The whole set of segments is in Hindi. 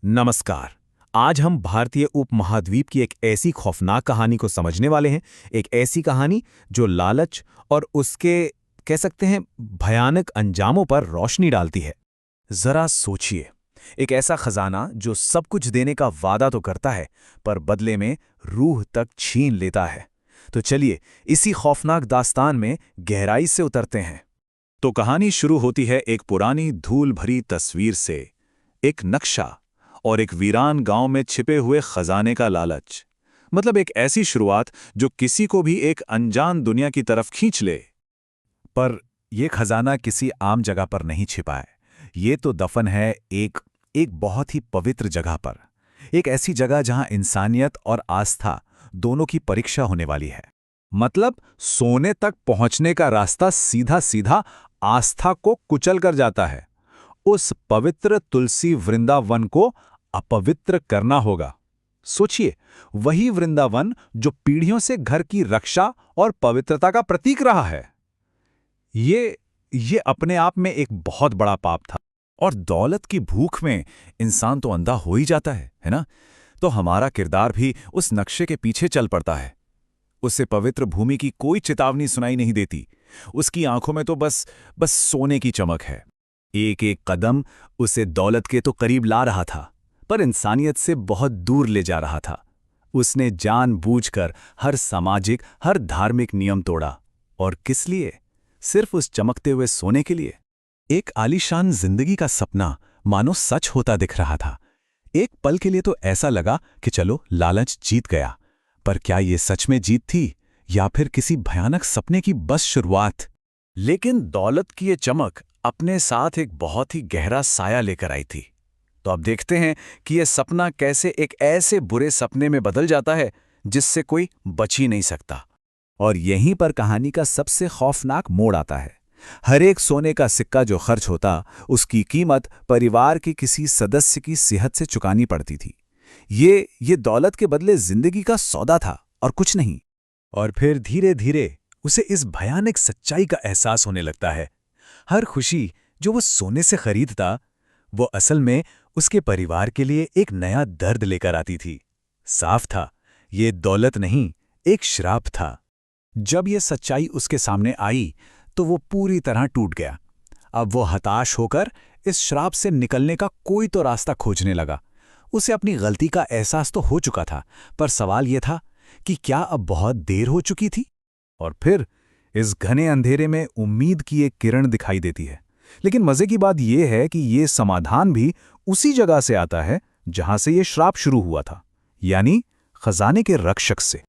नमस्कार। आज हम भारतीय उपमहाद्वीप की एक ऐसी खौफनाक कहानी को समझने वाले हैं। एक ऐसी कहानी जो लालच और उसके कह सकते हैं भयानक अंजामों पर रोशनी डालती है। जरा सोचिए, एक ऐसा खजाना जो सब कुछ देने का वादा तो करता है पर बदले में रूह तक छीन लेता है। तो चलिए इसी खौफनाक दास्तान में गहराई से उतरते हैं। तो कहानी शुरू होती है एक पुरानी धूल भरी तस्वीर से। एक नक्शा और एक वीरान गांव में छिपे हुए खजाने का लालच। मतलब एक ऐसी शुरुआत जो किसी को भी एक अनजान दुनिया की तरफ खींच ले। पर यह खजाना किसी आम जगह पर नहीं छिपा है। ये तो दफन है एक बहुत ही पवित्र जगह पर। एक ऐसी जगह जहां इंसानियत और आस्था दोनों की परीक्षा होने वाली है। मतलब सोने तक पहुंचने का रास्ता सीधा सीधा आस्था को कुचल कर जाता है। उस पवित्र तुलसी वृंदावन को अपवित्र करना होगा। सोचिए, वही वृंदावन जो पीढ़ियों से घर की रक्षा और पवित्रता का प्रतीक रहा है। ये अपने आप में एक बहुत बड़ा पाप था। और दौलत की भूख में इंसान तो अंधा हो ही जाता है ना? तो हमारा किरदार भी उस नक्शे के पीछे चल पड़ता है। उसे पवित्र भूमि की कोई चेतावनी सुनाई नहीं देती। उसकी आंखों में तो बस सोने की चमक है। एक एक कदम उसे दौलत के तो करीब ला रहा था, पर इंसानियत से बहुत दूर ले जा रहा था। उसने जानबूझकर हर सामाजिक, हर धार्मिक नियम तोड़ा। और किस लिए? सिर्फ उस चमकते हुए सोने के लिए। एक आलीशान जिंदगी का सपना मानो सच होता दिख रहा था। एक पल के लिए तो ऐसा लगा कि चलो लालच जीत गया। पर क्या ये सच में जीत थी या फिर किसी भयानक सपने की बस शुरुआत? लेकिन दौलत की ये चमक अपने साथ एक बहुत ही गहरा साया लेकर आई थी। तो अब देखते हैं कि यह सपना कैसे एक ऐसे बुरे सपने में बदल जाता है जिससे कोई बच ही नहीं सकता। और यहीं पर कहानी का सबसे खौफनाक मोड़ आता है। हर एक सोने का सिक्का जो खर्च होता, उसकी कीमत परिवार के किसी सदस्य की सेहत से चुकानी पड़ती थी। ये दौलत के बदले जिंदगी का सौदा था और कुछ नहीं। और फिर धीरे धीरे उसे इस भयानक सच्चाई का एहसास होने लगता है। हर खुशी जो वो सोने से खरीदता, वो असल में उसके परिवार के लिए एक नया दर्द लेकर आती थी। साफ था, ये दौलत नहीं, एक श्राप था। जब ये सच्चाई उसके सामने आई तो वो पूरी तरह टूट गया। अब वो हताश होकर इस श्राप से निकलने का कोई तो रास्ता खोजने लगा। उसे अपनी गलती का एहसास तो हो चुका था, पर सवाल यह था कि क्या अब बहुत देर हो चुकी थी? और फिर इस घने अंधेरे में उम्मीद की एक किरण दिखाई देती है। लेकिन मजे की बात यह है कि यह समाधान भी उसी जगह से आता है जहां से यह श्राप शुरू हुआ था, यानी खजाने के रक्षक से।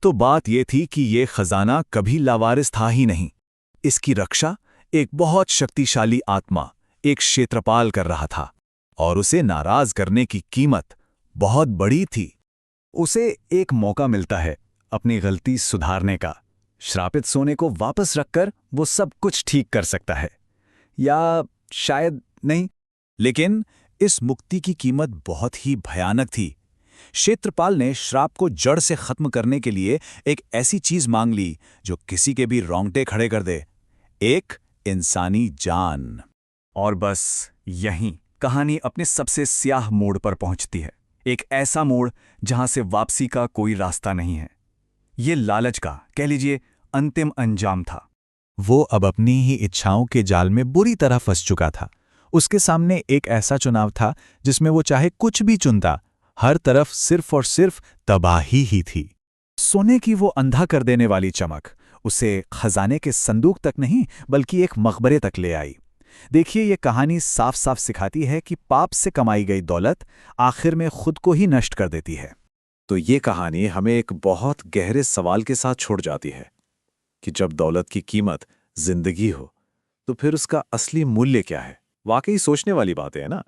तो बात यह थी कि यह खजाना कभी लावारिस था ही नहीं। इसकी रक्षा एक बहुत शक्तिशाली आत्मा, एक क्षेत्रपाल कर रहा था। और उसे नाराज करने की कीमत बहुत बड़ी थी। उसे एक मौका मिलता है अपनी गलती सुधारने का। श्रापित सोने को वापस रखकर वो सब कुछ ठीक कर सकता है, या शायद नहीं। लेकिन इस मुक्ति की कीमत बहुत ही भयानक थी। क्षेत्रपाल ने श्राप को जड़ से खत्म करने के लिए एक ऐसी चीज मांग ली जो किसी के भी रोंगटे खड़े कर दे, एक इंसानी जान। और बस यहीं कहानी अपने सबसे स्याह मोड़ पर पहुंचती है। एक ऐसा मोड़ जहां से वापसी का कोई रास्ता नहीं है। ये लालच का, कह लीजिए, अंतिम अंजाम था। वो अब अपनी ही इच्छाओं के जाल में बुरी तरह फंस चुका था। उसके सामने एक ऐसा चुनाव था जिसमें वो चाहे कुछ भी चुनता, हर तरफ सिर्फ और सिर्फ तबाही ही थी। सोने की वो अंधा कर देने वाली चमक उसे खजाने के संदूक तक नहीं बल्कि एक मकबरे तक ले आई। देखिए, ये कहानी साफ साफ सिखाती है कि पाप से कमाई गई दौलत आखिर में खुद को ही नष्ट कर देती है। तो ये कहानी हमें एक बहुत गहरे सवाल के साथ छोड़ जाती है कि जब दौलत की कीमत जिंदगी हो तो फिर उसका असली मूल्य क्या है? वाकई सोचने वाली बात है ना।